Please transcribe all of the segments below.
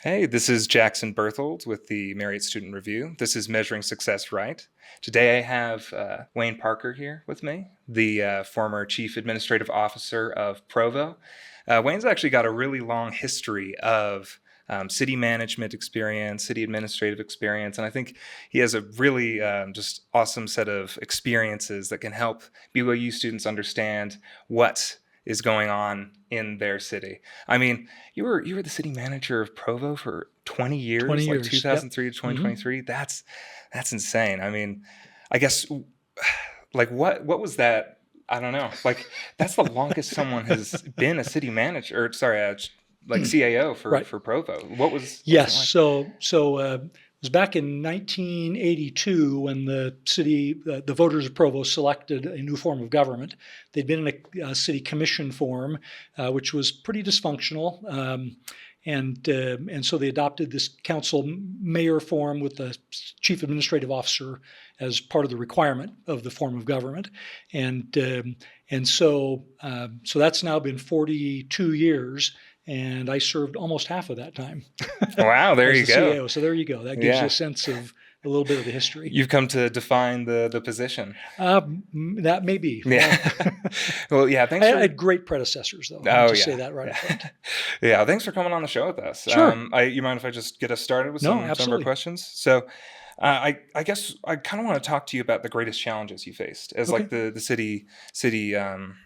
Hey, this is Jackson Berthold with the Marriott Student Review. This is Measuring Success Right. Today I have Wayne Parker here with me, the former Chief Administrative Officer of Provo. Wayne's actually got a really long history of city management experience, city administrative experience, and I think he has a really just awesome set of experiences that can help BYU students understand what is going on in their city. I mean, you were the city manager of Provo for 20 20 years, like years. Yep. 2003 to hmm 2023. That's insane. I mean, I guess like what was that? I don't know. Like that's the longest someone has been a city manager, or sorry, like CAO for Right. for Provo. What was Yes. that like? It was back in 1982 when the voters of Provo selected a new form of government. They'd been in a city commission form, which was pretty dysfunctional. And so they adopted this council mayor form with the chief administrative officer as part of the requirement of the form of government. And so that's now been 42 years, and I served almost half of that time Wow, there as you the go. CAO. So there you go. That gives you a Yeah, sense of a little bit of the history. you've come to define the position. Uh, that may be. Yeah. Well, Well, yeah. I Thanks for. had great predecessors, though. I'll Oh just say yeah, that right up yeah, front. yeah. Thanks for coming on the show with us. Sure. You mind if I just get us started with No, some of our absolutely. questions? So, I guess I kind of want to talk to you about the greatest challenges you faced as like Okay. the city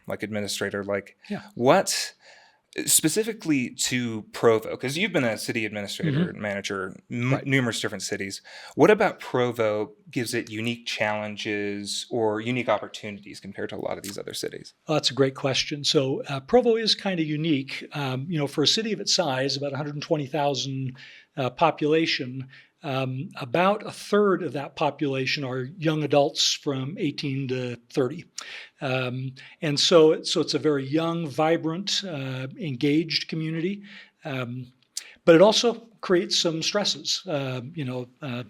like administrator. Like, Yeah. what specifically to Provo? Because you've been a city administrator hmm and manager Right. numerous different cities. What about Provo gives it unique challenges or unique opportunities compared to a lot of these other cities? Well, that's a great question. So Provo is kind of unique. For a city of its size, about 120,000 population, about a third of that population are young adults from 18 to 30. And so it's a very young, vibrant, engaged community. Um, but it also creates some stresses.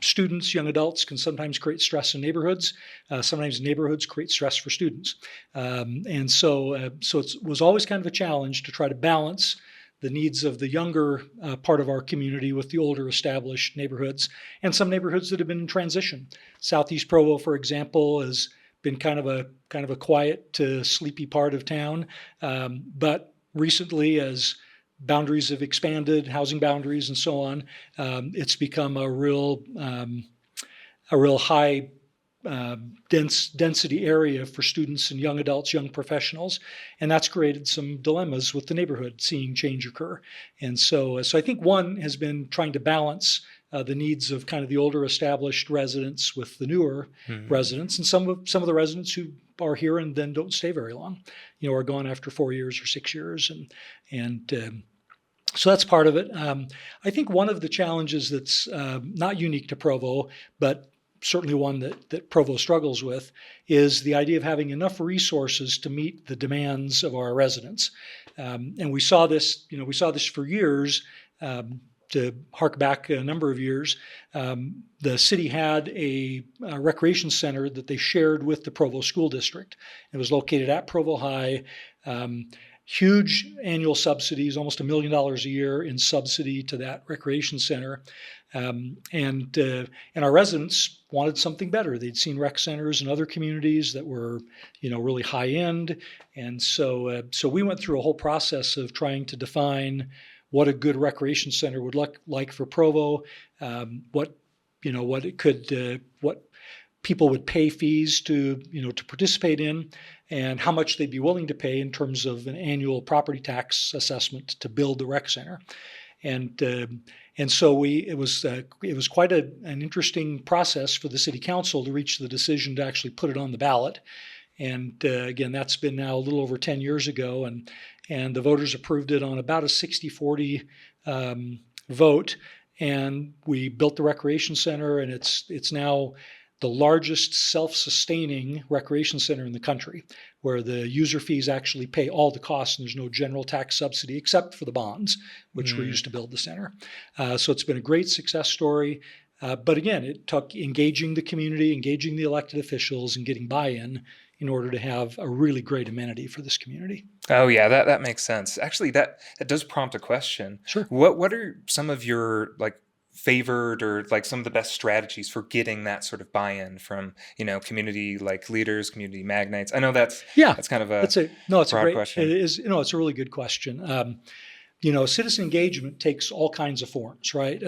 Students, young adults can sometimes create stress in neighborhoods. Sometimes neighborhoods create stress for students. And so it was always kind of a challenge to try to balance the needs of the younger part of our community with the older established neighborhoods, and some neighborhoods that have been in transition. Southeast Provo, for example, has been kind of a quiet to sleepy part of town, but recently, as boundaries have expanded, housing boundaries and so on, it's become a real high density area for students and young adults, young professionals, and that's created some dilemmas with the neighborhood seeing change occur. And so I think one has been trying to balance the needs of kind of the older established residents with the newer Hmm. residents, and some of the residents who are here and then don't stay very long, are gone after 4 years or 6 years, and so that's part of it. I think one of the challenges that's not unique to Provo, but certainly one that Provo struggles with, is the idea of having enough resources to meet the demands of our residents. And we saw this for years. To hark back a number of years, the city had a recreation center that they shared with the Provo School District. It was located at Provo High. Huge annual subsidies, almost $1 million a year in subsidy to that recreation center. And our residents wanted something better. They'd seen rec centers in other communities that were, really high end, and so we went through a whole process of trying to define what a good recreation center would look like for Provo, what people would pay fees to participate in, and how much they'd be willing to pay in terms of an annual property tax assessment to build the rec center. And it was quite an interesting process for the city council to reach the decision to actually put it on the ballot. And again, that's been now a little over 10 years ago, and the voters approved it on about a 60-40 vote. And we built the recreation center, and it's now the largest self-sustaining recreation center in the country, where the user fees actually pay all the costs, and there's no general tax subsidy except for the bonds, which were Mm. used to build the center. So it's been a great success story. But again, it took engaging the community, engaging the elected officials, and getting buy-in in order to have a really great amenity for this community. Oh yeah, that makes sense. Actually, that does prompt a question. Sure. What are some of your like favored or like some of the best strategies for getting that sort of buy-in from, community like leaders, community magnates? I know that's Yeah, kind of a it's a broad great, question. it's a really good question. Citizen engagement takes all kinds of forms, right?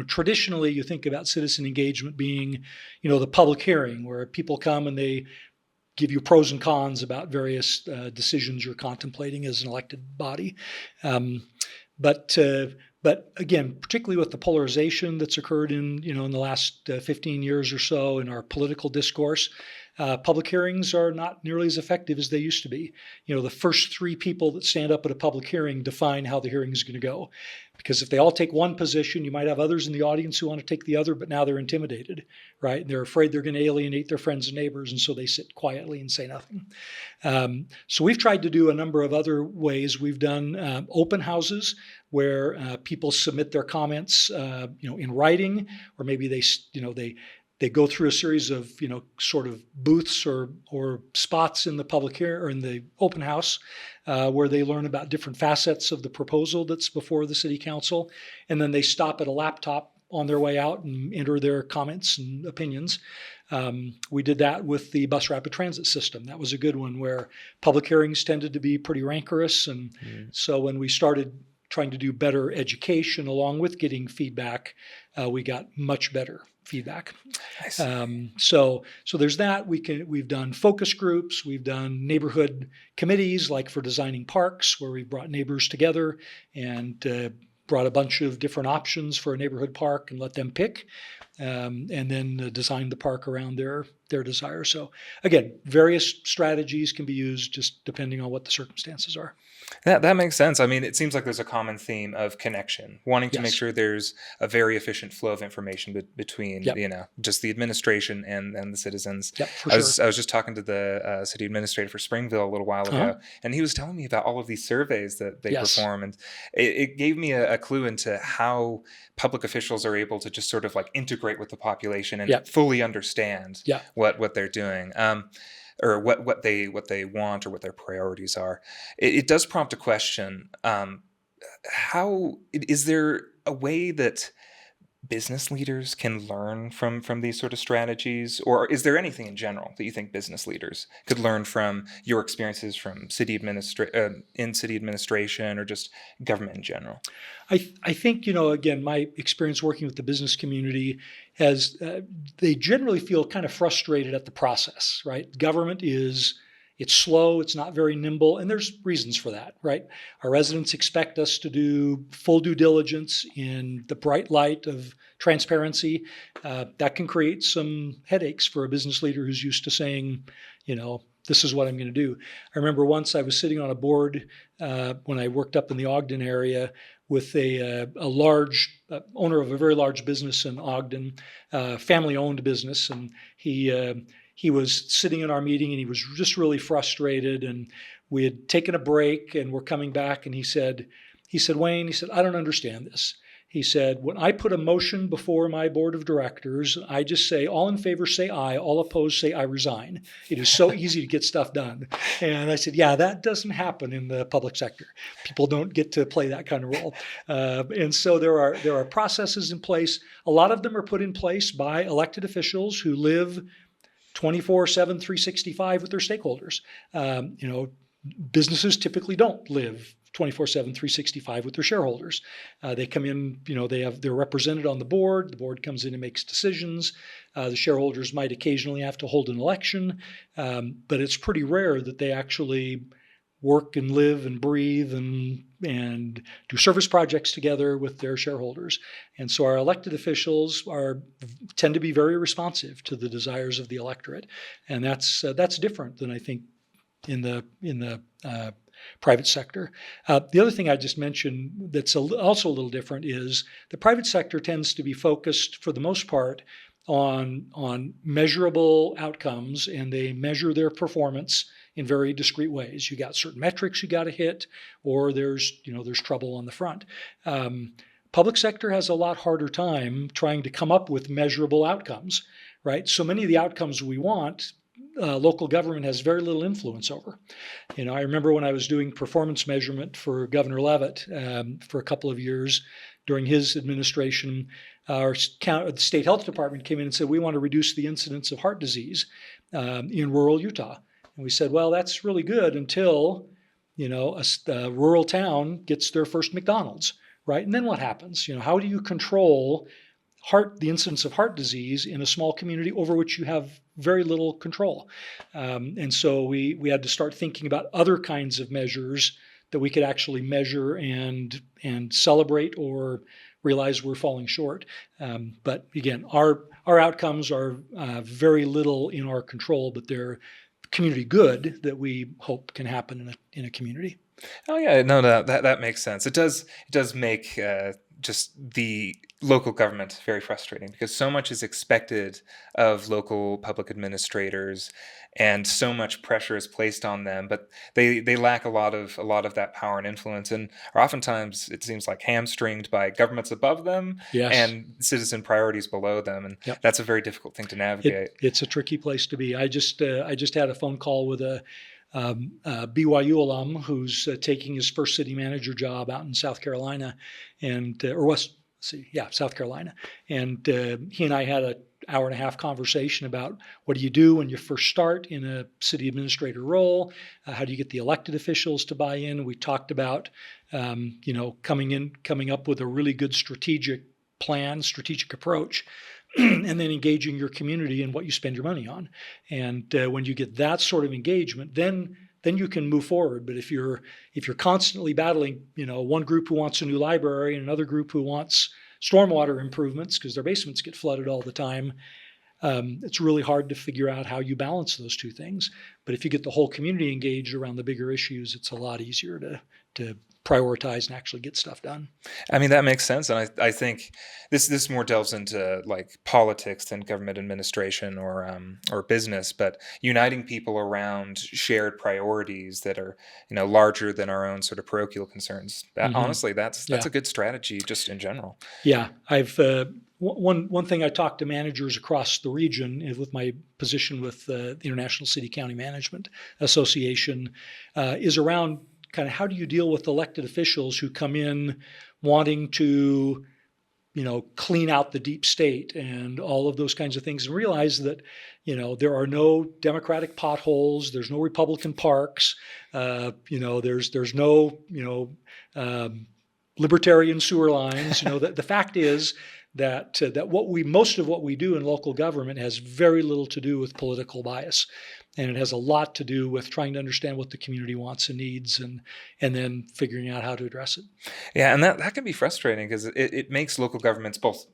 Traditionally, you think about citizen engagement being, the public hearing where people come and they give you pros and cons about various decisions you're contemplating as an elected body. Um, but again, particularly with the polarization that's occurred in the last 15 years or so in our political discourse, public hearings are not nearly as effective as they used to be. The first three people that stand up at a public hearing define how the hearing is going to go. Because if they all take one position, you might have others in the audience who want to take the other, but now they're intimidated, right? And they're afraid they're going to alienate their friends and neighbors, and so they sit quietly and say nothing. So we've tried to do a number of other ways. We've done open houses where people submit their comments, in writing, or maybe they go through a series of sort of booths or spots in the public hearing or in the open house where they learn about different facets of the proposal that's before the city council, and then they stop at a laptop on their way out and enter their comments and opinions. We did that with the bus rapid transit system. That was a good one where public hearings tended to be pretty rancorous, and so when we started trying to do better education along with getting feedback, we got much better feedback. So there's that. We've done focus groups. We've done neighborhood committees, like for designing parks, where we brought neighbors together and brought a bunch of different options for a neighborhood park and let them pick, and then design the park around their desire. So again, various strategies can be used just depending on what the circumstances are. That makes sense. I mean, it seems like there's a common theme of connection, wanting to make Yes. sure there's a very efficient flow of information between, Yep. just the administration and the citizens. Yep, for I was sure. just talking to the city administrator for Springville a little while Uh-huh. ago, and he was telling me about all of these surveys that they Yes. perform, and it gave me a clue into how public officials are able to just sort of like integrate with the population and Yep. fully understand Yeah. what they're doing. Or what they want or what their priorities are. It does prompt a question. How is there a way that business leaders can learn from these sort of strategies, or is there anything in general that you think business leaders could learn from your experiences from in city administration or just government in general? I think, again, my experience working with the business community has, they generally feel kind of frustrated at the process, right? Government it's slow, it's not very nimble, and there's reasons for that, right? Our residents expect us to do full due diligence in the bright light of transparency. That can create some headaches for a business leader who's used to saying, this is what I'm going to do. I remember once I was sitting on a board when I worked up in the Ogden area with a large owner of a very large business in Ogden, family-owned business, and he was sitting in our meeting and he was just really frustrated. And we had taken a break and we're coming back, and he said, Wayne, I don't understand this. He said, when I put a motion before my board of directors, I just say, all in favor say aye, all opposed say I resign. It is so easy to get stuff done. And I said, yeah, that doesn't happen in the public sector. People don't get to play that kind of role. And so there are processes in place. A lot of them are put in place by elected officials who live 24/7, 365 with their stakeholders. Businesses typically don't live 24/7, 365 with their shareholders. They come in, they're represented on the board. The board comes in and makes decisions. The shareholders might occasionally have to hold an election, but it's pretty rare that they actually work and live and breathe and do service projects together with their shareholders. And so our elected officials tend to be very responsive to the desires of the electorate, and that's different than I think in the private sector. The other thing I just mentioned that's also a little different is the private sector tends to be focused, for the most part, on measurable outcomes, and they measure their performance in very discrete ways. You got certain metrics you got to hit, or there's trouble on the front. Public sector has a lot harder time trying to come up with measurable outcomes, right? So many of the outcomes we want local government has very little influence over. I remember when I was doing performance measurement for Governor Levitt for a couple of years during his administration, the state health department came in and said, we want to reduce the incidence of heart disease in rural Utah. And we said, well, that's really good until, a rural town gets their first McDonald's, right? And then what happens? How do you control the incidence of heart disease in a small community over which you have very little control? And so we had to start thinking about other kinds of measures that we could actually measure and celebrate or realize we're falling short. But again, our outcomes are very little in our control, but they're community good that we hope can happen in a community. Oh yeah, no, that makes sense. It does make just the local government very frustrating because so much is expected of local public administrators, and so much pressure is placed on them, but they lack a lot of that power and influence, and are oftentimes, it seems like, hamstringed by governments above them Yes. and citizen priorities below them, and Yep. that's a very difficult thing to navigate. It's a tricky place to be. I just had a phone call with a BYU alum who's taking his first city manager job out in South Carolina, South Carolina. And he and I had an hour and a half conversation about what do you do when you first start in a city administrator role? How do you get the elected officials to buy in? We talked about, coming up with a really good strategic plan, strategic approach, and then engaging your community in what you spend your money on. And when you get that sort of engagement, then you can move forward. But if you're constantly battling, one group who wants a new library and another group who wants stormwater improvements because their basements get flooded all the time, it's really hard to figure out how you balance those two things. But if you get the whole community engaged around the bigger issues, it's a lot easier to prioritize and actually get stuff done. I mean, that makes sense, and I think this more delves into like politics than government administration or business, but uniting people around shared priorities that are larger than our own sort of parochial concerns. Honestly, that's a good strategy just in general. Yeah, I've one thing I talk to managers across the region with my position with the International City County Management Association is around kind of how do you deal with elected officials who come in wanting to, clean out the deep state and all of those kinds of things, and realize that, there are no Democratic potholes, there's no Republican parks, there's no, libertarian sewer lines. The fact is that most of what we do in local government has very little to do with political bias. And it has a lot to do with trying to understand what the community wants and needs and then figuring out how to address it. Yeah, and that can be frustrating because it makes local governments, both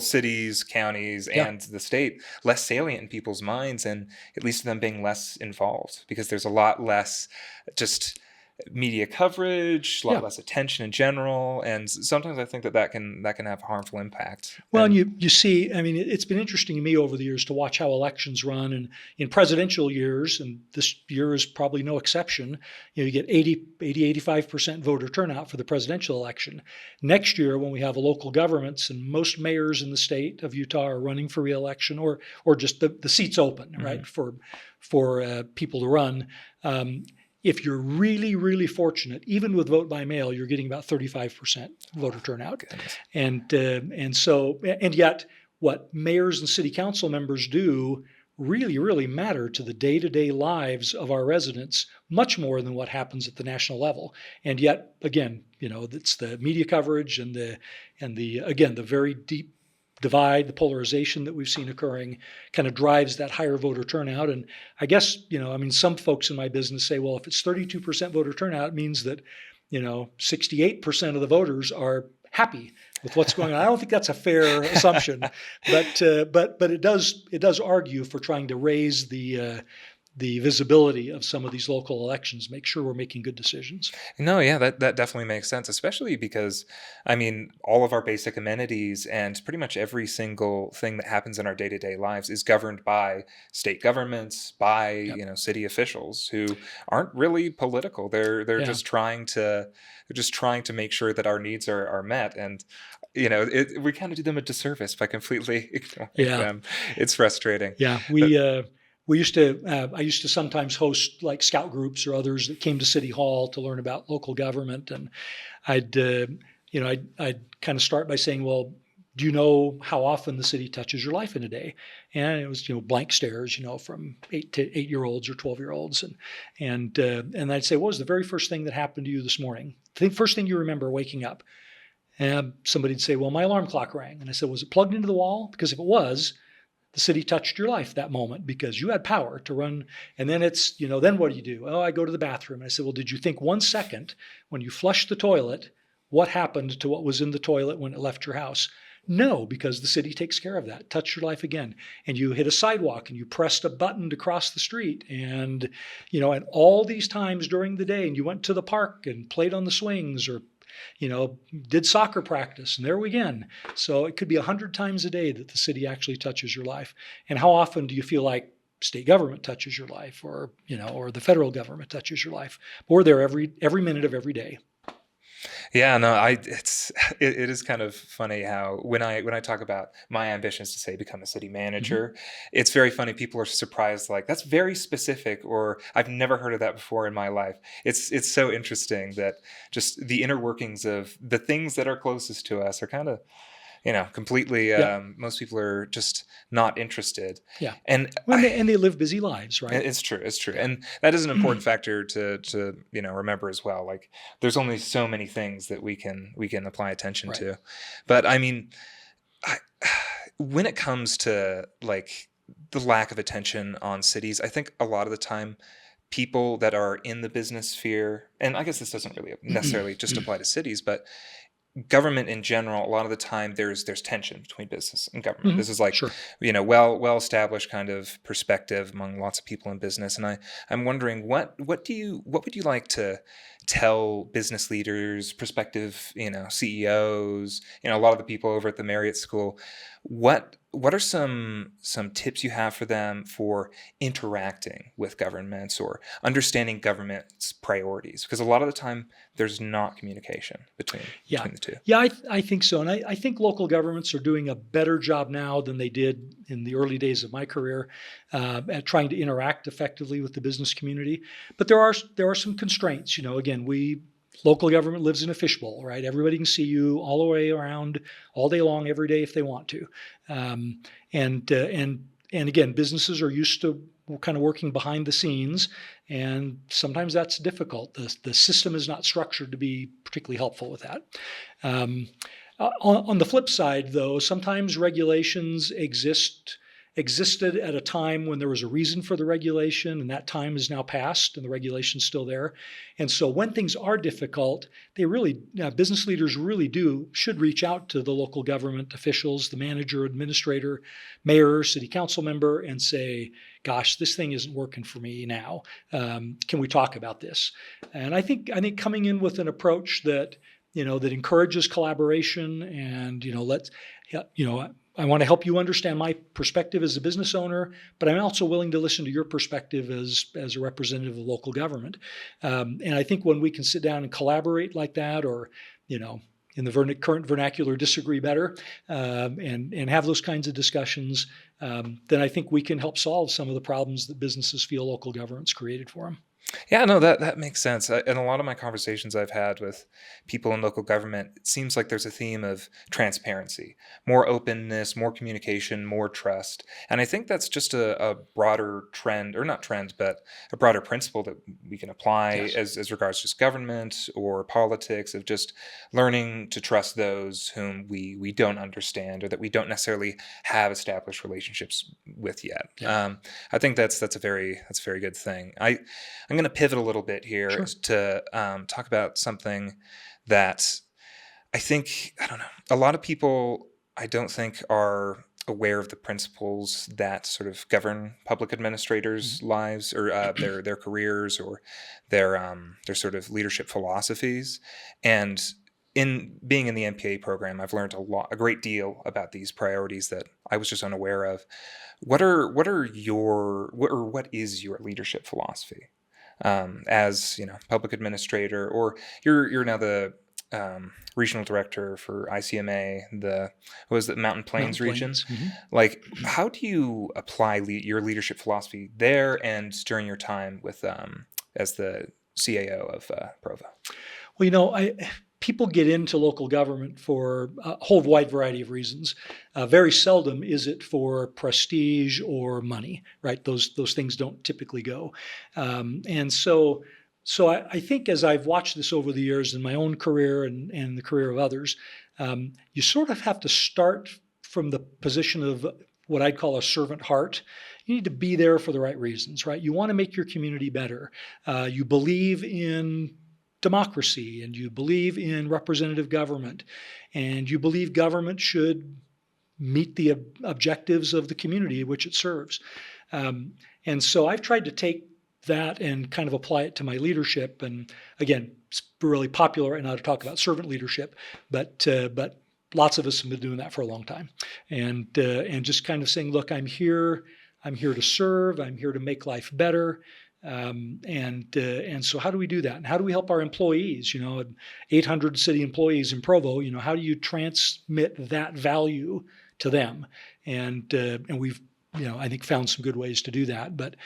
cities, counties, and the state, less salient in people's minds, and it leads to them being less involved because there's a lot less just media coverage, a lot less attention in general, and sometimes I think that can have a harmful impact. Well, and you see, I mean, it's been interesting to me over the years to watch how elections run, and in presidential years, and this year is probably no exception, you get 85% voter turnout for the presidential election. Next year, when we have local governments and most mayors in the state of Utah are running for re-election or just the seats open, right, for people to run, if you're really, really fortunate, even with vote by mail, you're getting about 35% voter turnout. And yet what mayors and city council members do really, really matter to the day-to-day lives of our residents much more than what happens at the national level. And yet, again, it's the media coverage and the very deep divide, the polarization that we've seen occurring kind of drives that higher voter turnout. And I guess, some folks in my business say, well, if it's 32% voter turnout, it means that, 68% of the voters are happy with what's going on. I don't think that's a fair assumption, but it does argue for trying to raise the visibility of some of these local elections, make sure we're making good decisions. No, yeah, that definitely makes sense, especially because, all of our basic amenities and pretty much every single thing that happens in our day-to-day lives is governed by state governments, by, city officials who aren't really political. They're just trying to make sure that our needs are met. And, we kind of do them a disservice by completely ignoring them. It's frustrating. Yeah, I used to sometimes host like scout groups or others that came to City Hall to learn about local government, and I'd I'd kind of start by saying, well, do you know how often the city touches your life in a day? And it was, blank stares, from 8 to 8 year olds or 12-year-olds, and I'd say, what was the very first thing that happened to you this morning? The first thing you remember waking up? And somebody'd say, well, my alarm clock rang, and I said, was it plugged into the wall? Because if it was, the city touched your life that moment because you had power to run. And then then what do? Oh, I go to the bathroom. And I said, well, did you think 1 second when you flushed the toilet, what happened to what was in the toilet when it left your house? No, because the city takes care of that. Touch your life again. And you hit a sidewalk and you pressed a button to cross the street. And, and all these times during the day, and you went to the park and played on the swings or did soccer practice, and there we again. So it could be 100 times a day that the city actually touches your life. And how often do you feel like state government touches your life, or or the federal government touches your life? We're there every minute of every day. Yeah, no, it is kind of funny how when I talk about my ambitions to say become a city manager, it's very funny. People are surprised, like that's very specific, or I've never heard of that before in my life. It's so interesting that just the inner workings of the things that are closest to us are kind of completely. Yeah. Most people are just not interested. Yeah. And and they live busy lives, right? it's true. It's true. And that is an important factor to remember as well. Like there's only so many things that we can apply attention Right. to. But I mean, when it comes to like the lack of attention on cities, I think a lot of the time people that are in the business sphere, and I guess this doesn't really necessarily just apply to cities, but government in general, a lot of the time there's tension between business and government. This is like, Sure. well established kind of perspective among lots of people in business. And I'm wondering what would you like to tell business leaders, prospective, CEOs, a lot of the people over at the Marriott School, what are some tips you have for them for interacting with governments or understanding government's priorities? Because a lot of the time there's not communication between the two. Yeah, I think so. And I think local governments are doing a better job now than they did in the early days of my career at trying to interact effectively with the business community. But there are some constraints. Again, local government lives in a fishbowl, right? Everybody can see you all the way around, all day long, every day if they want to. And again, businesses are used to kind of working behind the scenes, and sometimes that's difficult. The system is not structured to be particularly helpful with that. On the flip side, though, sometimes regulations existed at a time when there was a reason for the regulation, and that time is now past and the regulation's still there. And so when things are difficult, business leaders should reach out to the local government officials, the manager, administrator, mayor, city council member, and say, gosh, this thing isn't working for me now. Can we talk about this? And I think coming in with an approach that encourages collaboration and, I want to help you understand my perspective as a business owner, but I'm also willing to listen to your perspective as a representative of local government. And I think when we can sit down and collaborate like that, or, in the current vernacular, disagree better, and have those kinds of discussions, then I think we can help solve some of the problems that businesses feel local government's created for them. Yeah, no, that makes sense. In a lot of my conversations I've had with people in local government, it seems like there's a theme of transparency, more openness, more communication, more trust. And I think that's just a broader trend, or not trend, but a broader principle that we can apply as regards just government or politics, of just learning to trust those whom we don't understand, or that we don't necessarily have established relationships with yet. I think that's a very good thing. I'm going to pivot a little bit here to talk about something that I think, I don't know, a lot of people I don't think are aware of the principles that sort of govern public administrators' lives, or their careers, or their sort of leadership philosophies. And in being in the MPA program, I've learned a great deal about these priorities that I was just unaware of. What is your leadership philosophy? As public administrator, or you're now the regional director for ICMA, what was the Mountain Mountain Plains region. Plains. Mm-hmm. Like, how do you apply your leadership philosophy there and during your time with as the CAO of Provo? Well, people get into local government for a whole wide variety of reasons. Very seldom is it for prestige or money, right? Those things don't typically go. And so I think as I've watched this over the years in my own career and the career of others, you sort of have to start from the position of what I'd call a servant heart. You need to be there for the right reasons, right? You want to make your community better. You believe in democracy and you believe in representative government and you believe government should meet the objectives of the community which it serves. And so I've tried to take that and kind of apply it to my leadership. And again, it's really popular right now to talk about servant leadership, but lots of us have been doing that for a long time, and just kind of saying, look, I'm here to serve, I'm here to make life better. And so how do we do that? And how do we help our employees? 800 city employees in Provo. How do you transmit that value to them? And we've I think found some good ways to do that. But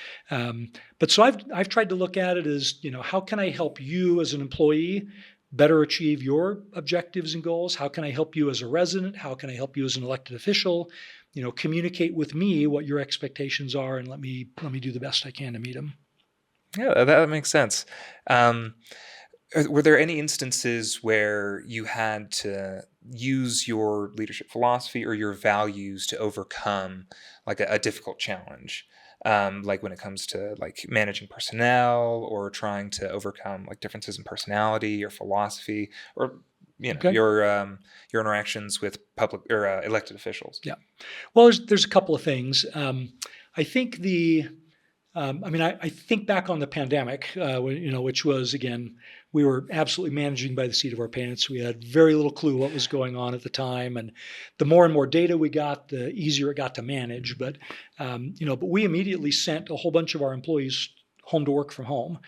so I've tried to look at it as how can I help you as an employee better achieve your objectives and goals? How can I help you as a resident? How can I help you as an elected official? Communicate with me what your expectations are, and let me do the best I can to meet them. Yeah, that makes sense. Were there any instances where you had to use your leadership philosophy or your values to overcome like a difficult challenge? Like when it comes to like managing personnel or trying to overcome like differences in personality or philosophy, or Okay. your interactions with public or elected officials? Yeah. Well, there's a couple of things. I think I think back on the pandemic, which was, again, we were absolutely managing by the seat of our pants. We had very little clue what was going on at the time, and the more and more data we got, the easier it got to manage. But we immediately sent a whole bunch of our employees home to work from home,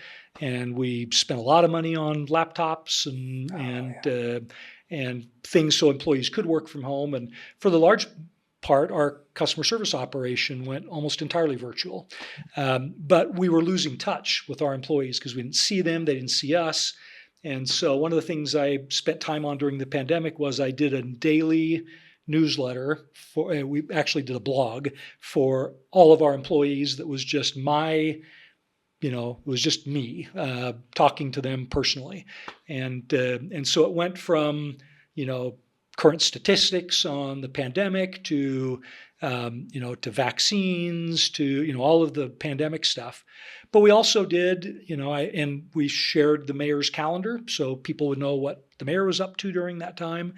and we spent a lot of money on laptops and things so employees could work from home. And for the large part, our customer service operation went almost entirely virtual. But we were losing touch with our employees because we didn't see them, they didn't see us. And so one of the things I spent time on during the pandemic was I did a daily newsletter we actually did a blog for all of our employees that was just it was just me talking to them personally. And so it went from, current statistics on the pandemic to vaccines, to all of the pandemic stuff. But we also did, and we shared the mayor's calendar so people would know what the mayor was up to during that time.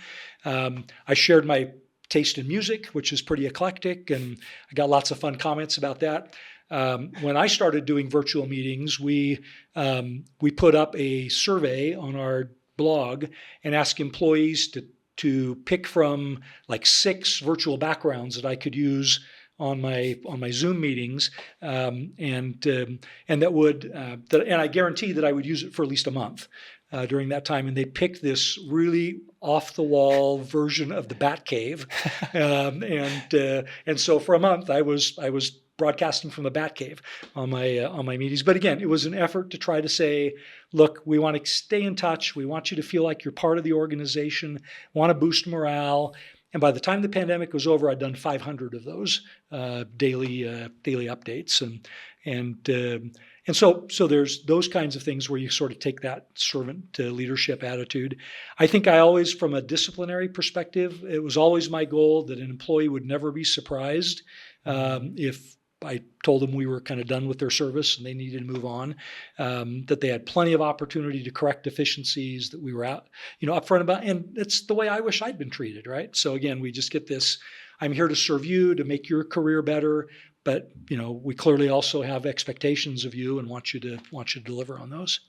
I shared my taste in music, which is pretty eclectic, and I got lots of fun comments about that. When I started doing virtual meetings, we put up a survey on our blog and asked employees to pick from like 6 virtual backgrounds that I could use on my Zoom meetings, and I guarantee that I would use it for at least a month during that time. And they picked this really off the wall version of the Batcave, and so for a month I was broadcasting from the Batcave on my meetings. But again, it was an effort to try to say, look, we want to stay in touch. We want you to feel like you're part of the organization. Want to boost morale. And by the time the pandemic was over, I'd done 500 of those daily updates, and so there's those kinds of things where you sort of take that servant leadership attitude. I think I always, from a disciplinary perspective, it was always my goal that an employee would never be surprised if I told them we were kind of done with their service and they needed to move on, that they had plenty of opportunity to correct deficiencies, that we were out, upfront about, and it's the way I wish I'd been treated, right? So again, we just get this, I'm here to serve you, to make your career better, but we clearly also have expectations of you and want you to deliver on those.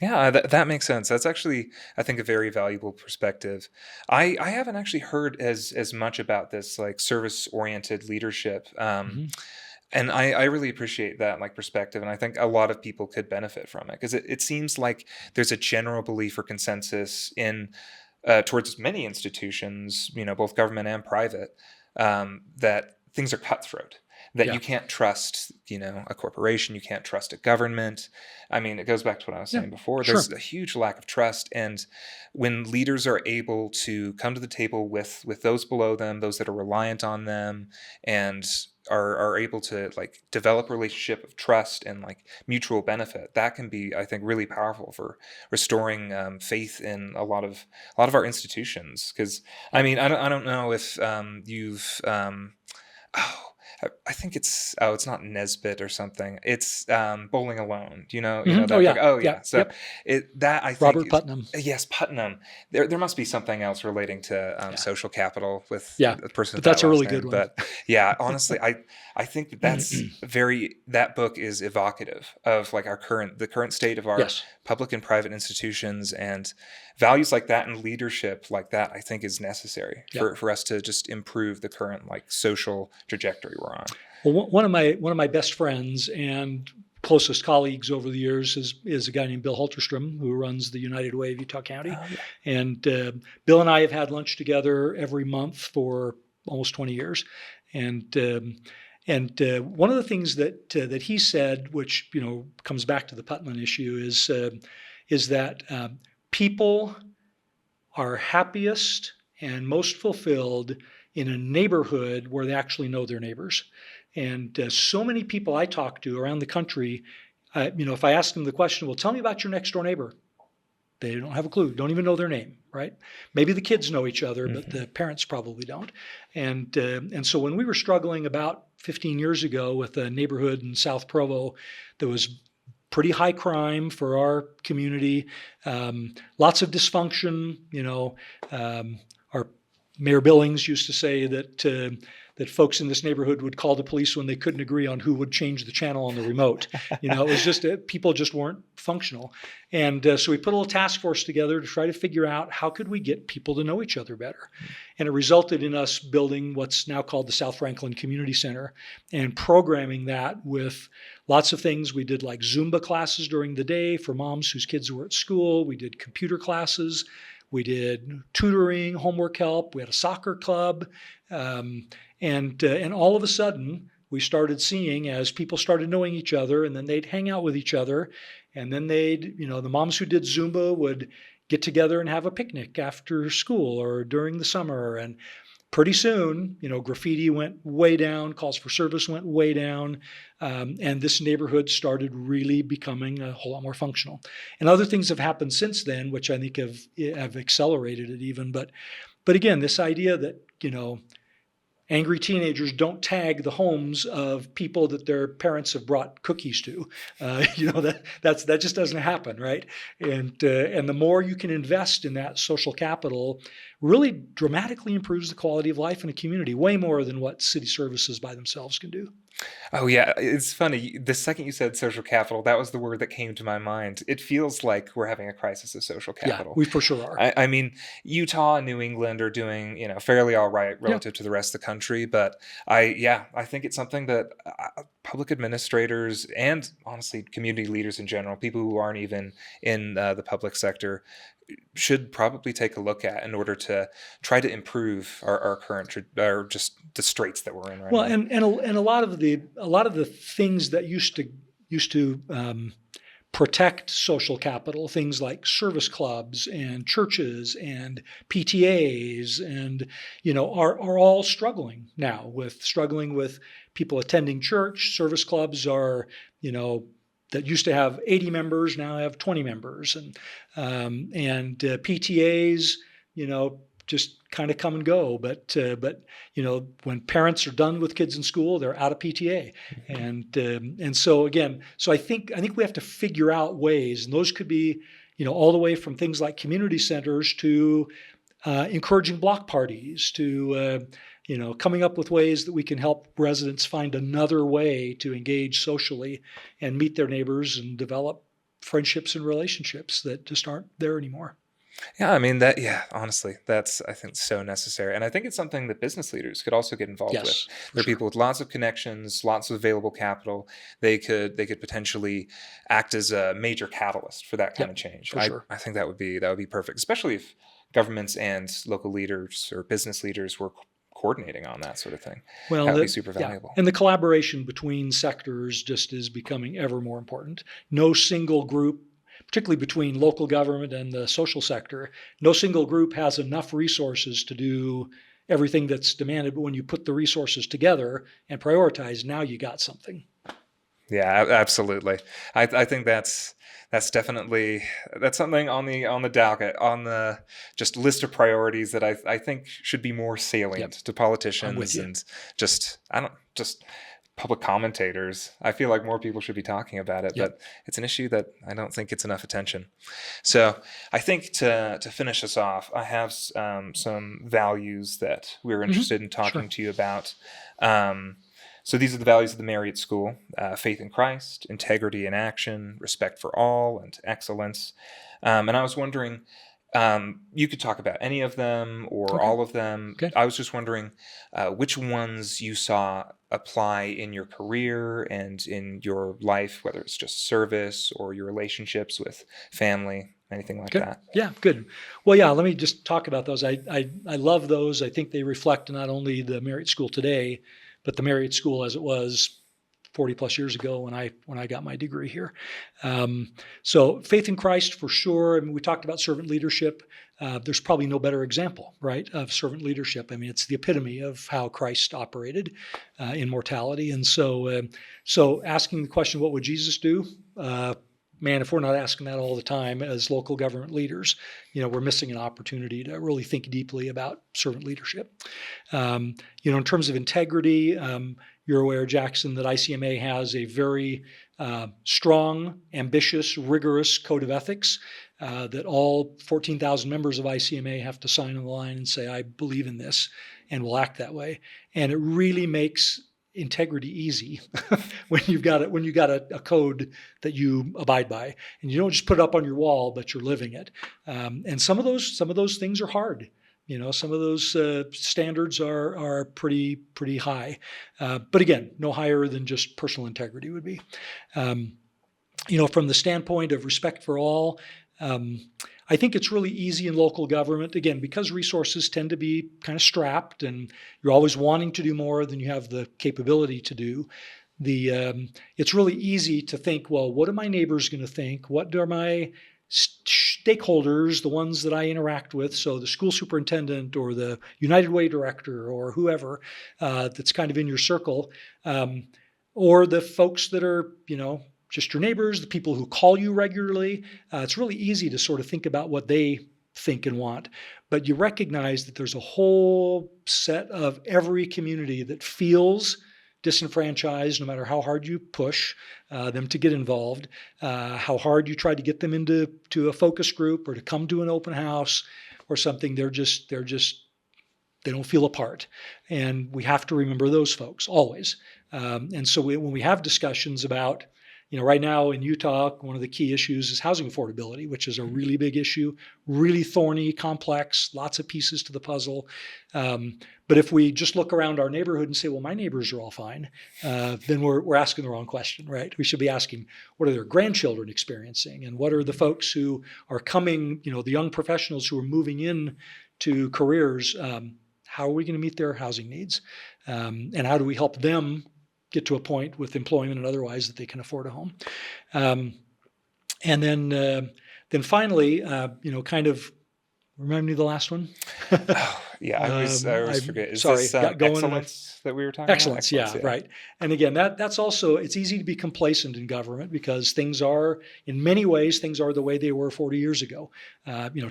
Yeah, that makes sense. That's actually, I think, a very valuable perspective. I haven't actually heard as much about this like service-oriented leadership. And I really appreciate that like perspective, and I think a lot of people could benefit from it because it seems like there's a general belief or consensus in towards many institutions, both government and private, that things are cutthroat. That Yeah. you can't trust, a corporation, you can't trust a government. I mean, it goes back to what I was Yeah. saying before. Sure. There's a huge lack of trust, and when leaders are able to come to the table with those below them, those that are reliant on them, and are able to like develop a relationship of trust and like mutual benefit, that can be, I think, really powerful for restoring faith in a lot of our institutions. Because I Yep. mean, I don't know if you've oh, I think it's not Nesbit or something. It's Bowling Alone. You know Oh that book. yeah. Oh Yeah. yeah. So Yep. that I think Robert is, Putnam. yes, Putnam. There must be something else relating to Yeah. social capital with Yeah. a person But with that that's a last really good name. one. But yeah, honestly, I think that book is evocative of like the current state of our Yes. public and private institutions, and values like that and leadership like that, I think, is necessary Yeah. for us to just improve the current like social trajectory we're on. Well, one of my best friends and closest colleagues over the years is a guy named Bill Holterstrom, who runs the United Way of Utah County. Oh yeah. And Bill and I have had lunch together every month for almost 20 years. And one of the things that he said, which comes back to the Putnam issue, is that people are happiest and most fulfilled in a neighborhood where they actually know their neighbors. And so many people I talk to around the country, if I ask them the question, well, tell me about your next door neighbor, they don't have a clue, don't even know their name, right? Maybe the kids know each other, but Mm-hmm. the parents probably don't. And so when we were struggling about 15 years ago with a neighborhood in South Provo that was pretty high crime for our community, lots of dysfunction. Our Mayor Billings used to say that folks in this neighborhood would call the police when they couldn't agree on who would change the channel on the remote. It was just people just weren't functional. And so we put a little task force together to try to figure out how could we get people to know each other better. And it resulted in us building what's now called the South Franklin Community Center and programming that with lots of things. We did like Zumba classes during the day for moms whose kids were at school. We did computer classes. We did tutoring, homework help. We had a soccer club. And all of a sudden, we started seeing as people started knowing each other, and then they'd hang out with each other. And then the moms who did Zumba would get together and have a picnic after school or during the summer. And pretty soon, graffiti went way down, calls for service went way down, and this neighborhood started really becoming a whole lot more functional. And other things have happened since then, which I think have accelerated it even. But again, this idea that angry teenagers don't tag the homes of people that their parents have brought cookies to. That just doesn't happen, right? And the more you can invest in that social capital, really dramatically improves the quality of life in a community, way more than what city services by themselves can do. Oh yeah, it's funny. The second you said social capital, that was the word that came to my mind. It feels like we're having a crisis of social Yeah, capital. we for sure are. I mean, Utah and New England are doing, fairly all right Yeah. relative to the rest of the country, but I think it's something that public administrators and honestly community leaders in general, people who aren't even in the public sector, should probably take a look at in order to try to improve our current or just the straits that we're in right Well, now. and a lot of the things that used to protect social capital, things like service clubs and churches and PTAs, and are all struggling now with people attending church. Service clubs are that used to have 80 members now have 20 members, and PTAs just kind of come and go. But when parents are done with kids in school, they're out of PTA, and so again, I think we have to figure out ways, and those could be all the way from things like community centers to encouraging block parties to coming up with ways that we can help residents find another way to engage socially and meet their neighbors and develop friendships and relationships that just aren't there anymore. Yeah, I mean that. Yeah, honestly, that's I think so necessary, and I think it's something that business leaders could also get involved with. Yes, for There are sure. people with lots of connections, lots of available capital. They could potentially act as a major catalyst for that kind of Yep, change. for I sure. I think that would be perfect, especially if governments and local leaders or business leaders were coordinating on that sort of thing. Well, That would be super yeah, valuable. and the collaboration between sectors just is becoming ever more important. No single group, particularly between local government and the social sector, no single group has enough resources to do everything that's demanded. But when you put the resources together and prioritize, now you got something. Yeah, absolutely. I think that's definitely that's something on the docket on the just list of priorities that I think should be more salient Yep, to I'm with politicians you. and just I don't just public commentators. I feel like more people should be talking about it, Yep. but it's an issue that I don't think gets enough attention. So I think to finish us off, I have some values that we're interested in Sure. talking to you about. Um, so these are the values of the Marriott School: faith in Christ, integrity in action, respect for all, and excellence. And I was wondering, you could talk about any of them or Okay. all of them. Okay. I was just wondering which ones you saw apply in your career and in your life, whether it's just service or your relationships with family, anything like Okay. that. Yeah, good. Well, yeah, let me just talk about those. I love those. I think they reflect not only the Marriott School today, but the Marriott School as it was 40 plus years ago when I got my degree here. So faith in Christ for sure. I mean, we talked about servant leadership. There's probably no better example, right, of servant leadership. I mean, it's the epitome of how Christ operated in mortality. And so asking the question, what would Jesus do? Man, if we're not asking that all the time as local government leaders, we're missing an opportunity to really think deeply about servant leadership. In terms of integrity, you're aware, Jackson, that ICMA has a very strong, ambitious, rigorous code of ethics that all 14,000 members of ICMA have to sign on the line and say, I believe in this and will act that way. And it really makes integrity easy when you've got a code that you abide by, and you don't just put it up on your wall, but you're living it. And some of those things are hard. Some of those standards are pretty high, but again, no higher than just personal integrity would be. From the standpoint of respect for all, I think it's really easy in local government, again, because resources tend to be kind of strapped and you're always wanting to do more than you have the capability to do. It's really easy to think, well, what are my neighbors going to think? What are my stakeholders, the ones that I interact with, so the school superintendent or the United Way director or whoever that's kind of in your circle, or the folks that are, just your neighbors, the people who call you regularly. It's really easy to sort of think about what they think and want. But you recognize that there's a whole set of every community that feels disenfranchised, no matter how hard you push them to get involved, how hard you try to get them into a focus group or to come to an open house or something. They don't feel a part. And we have to remember those folks always. And so when we have discussions about, right now in Utah, one of the key issues is housing affordability, which is a really big issue, really thorny, complex, lots of pieces to the puzzle. But if we just look around our neighborhood and say, well, my neighbors are all fine, then we're asking the wrong question, right? We should be asking, what are their grandchildren experiencing? And what are the folks who are coming, the young professionals who are moving in to careers, how are we going to meet their housing needs? And how do we help them get to a point with employment and otherwise that they can afford a home? And then finally, kind of remind me of the last one. Oh, yeah, I always I'm forget. Is sorry, this got going and excellence that we were talking about? excellence. Excellence, Yeah, yeah. right. And again, that's also, it's easy to be complacent in government because things are, in many ways, things are the way they were 40 years ago.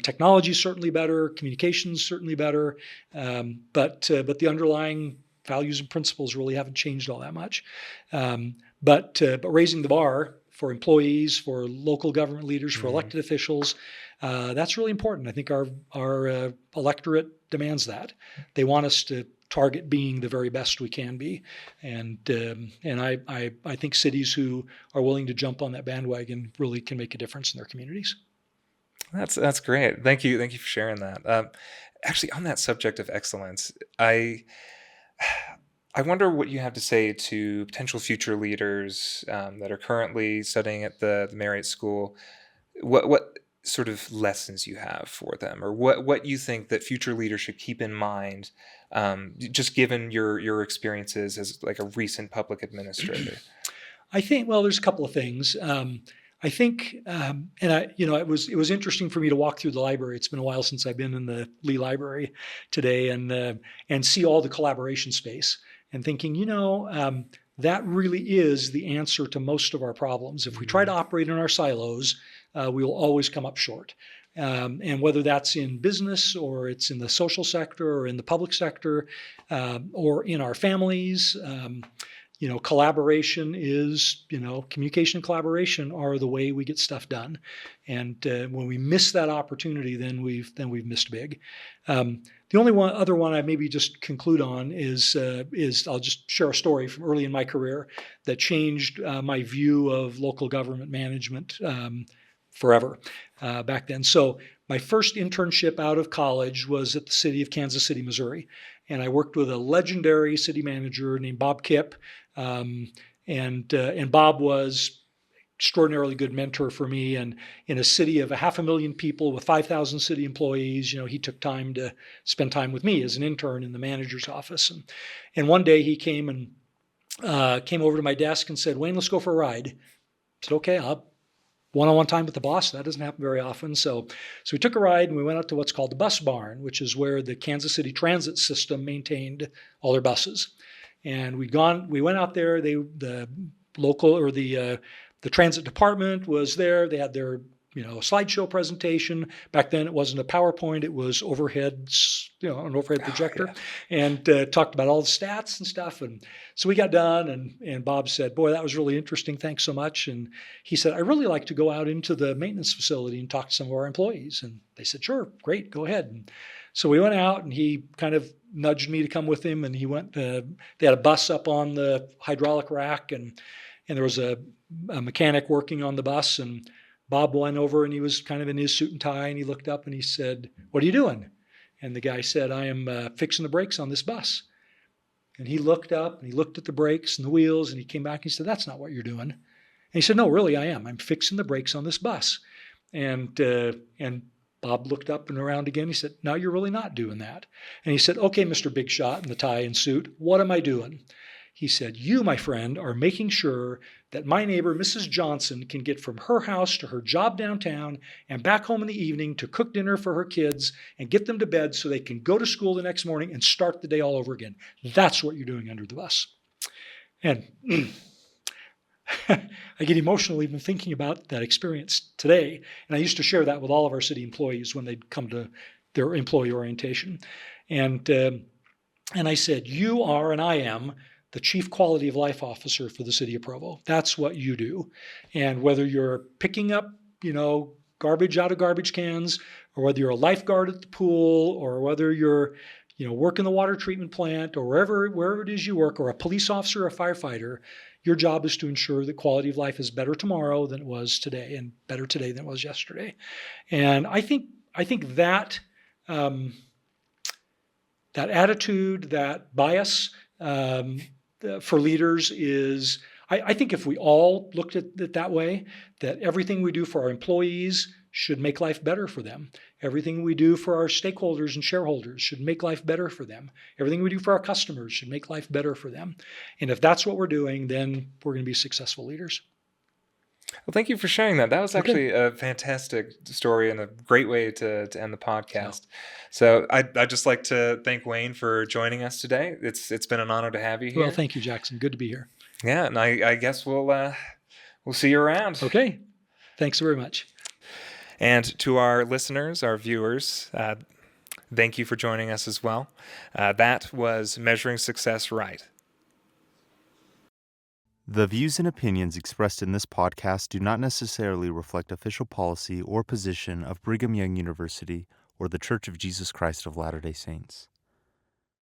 Technology is certainly better, communications certainly better, but the underlying values and principles really haven't changed all that much. But raising the bar for employees, for local government leaders, for Mhm. elected officials, that's really important. I think our electorate demands that. They want us to target being the very best we can be, and I think cities who are willing to jump on that bandwagon really can make a difference in their communities. That's great. Thank you for sharing that. Actually, on that subject of excellence, I wonder what you have to say to potential future leaders that are currently studying at the Marriott School. What sort of lessons you have for them, or what you think that future leaders should keep in mind, just given your experiences as like a recent public administrator. I think, well, there's a couple of things. I think, it was interesting for me to walk through the library. It's been a while since I've been in the Lee Library today, and see all the collaboration space, and thinking, that really is the answer to most of our problems. If we try to operate in our silos, we will always come up short. And whether that's in business, or it's in the social sector, or in the public sector, or in our families, collaboration is, communication and collaboration are the way we get stuff done. And when we miss that opportunity, then we've missed big. The only other one I maybe just conclude on is I'll just share a story from early in my career that changed my view of local government management forever back then. So my first internship out of college was at the city of Kansas City, Missouri. And I worked with a legendary city manager named Bob Kipp. And Bob was extraordinarily good mentor for me. And in a city of 500,000 people with 5,000 city employees, he took time to spend time with me as an intern in the manager's office. And one day he came over to my desk and said, "Wayne, let's go for a ride." I said, "Okay, I'll one-on-one time with the boss. That doesn't happen very often." So we took a ride, and we went out to what's called the bus barn, which is where the Kansas City transit system maintained all their buses. And we went out there. The transit department was there. They had their slideshow presentation. Back then, it wasn't a PowerPoint; it was an overhead projector, and talked about all the stats and stuff. And so we got done, and Bob said, "Boy, that was really interesting. Thanks so much." And he said, "I really like to go out into the maintenance facility and talk to some of our employees." And they said, "Sure, great, go ahead." And so we went out, and he kind of nudged me to come with him. And he went. They had a bus up on the hydraulic rack, and there was a mechanic working on the bus, and Bob went over, and he was kind of in his suit and tie, and he looked up and he said, "What are you doing?" And the guy said, "I am fixing the brakes on this bus." And he looked up and he looked at the brakes and the wheels, and he came back and he said, "That's not what you're doing." And he said, "No, really, I am. I'm fixing the brakes on this bus." And Bob looked up and around again. He said, "No, you're really not doing that." And he said, "Okay, Mr. Big Shot in the tie and suit, what am I doing?" He said, "You, my friend, are making sure that my neighbor, Mrs. Johnson, can get from her house to her job downtown and back home in the evening to cook dinner for her kids and get them to bed so they can go to school the next morning and start the day all over again. That's what you're doing under the bus." And I get emotional even thinking about that experience today. And I used to share that with all of our city employees when they'd come to their employee orientation. And I said, "You are and I am the Chief Quality of Life Officer for the city of Provo. That's what you do." And whether you're picking up, garbage out of garbage cans, or whether you're a lifeguard at the pool, or whether you're, working the water treatment plant, or wherever it is you work, or a police officer or a firefighter, your job is to ensure that quality of life is better tomorrow than it was today, and better today than it was yesterday. And I think that that attitude, that bias, for leaders is, I think if we all looked at it that way, that everything we do for our employees should make life better for them. Everything we do for our stakeholders and shareholders should make life better for them. Everything we do for our customers should make life better for them. And if that's what we're doing, then we're going to be successful leaders. Well, thank you for sharing that. That was actually a fantastic story and a great way to end the podcast. So I'd just like to thank Wayne for joining us today. It's been an honor to have you here. Well, thank you, Jackson. Good to be here. Yeah, and I guess we'll see you around. Okay. Thanks very much. And to our listeners, our viewers, thank you for joining us as well. That was Measuring Success Right. The views and opinions expressed in this podcast do not necessarily reflect official policy or position of Brigham Young University or The Church of Jesus Christ of Latter-day Saints.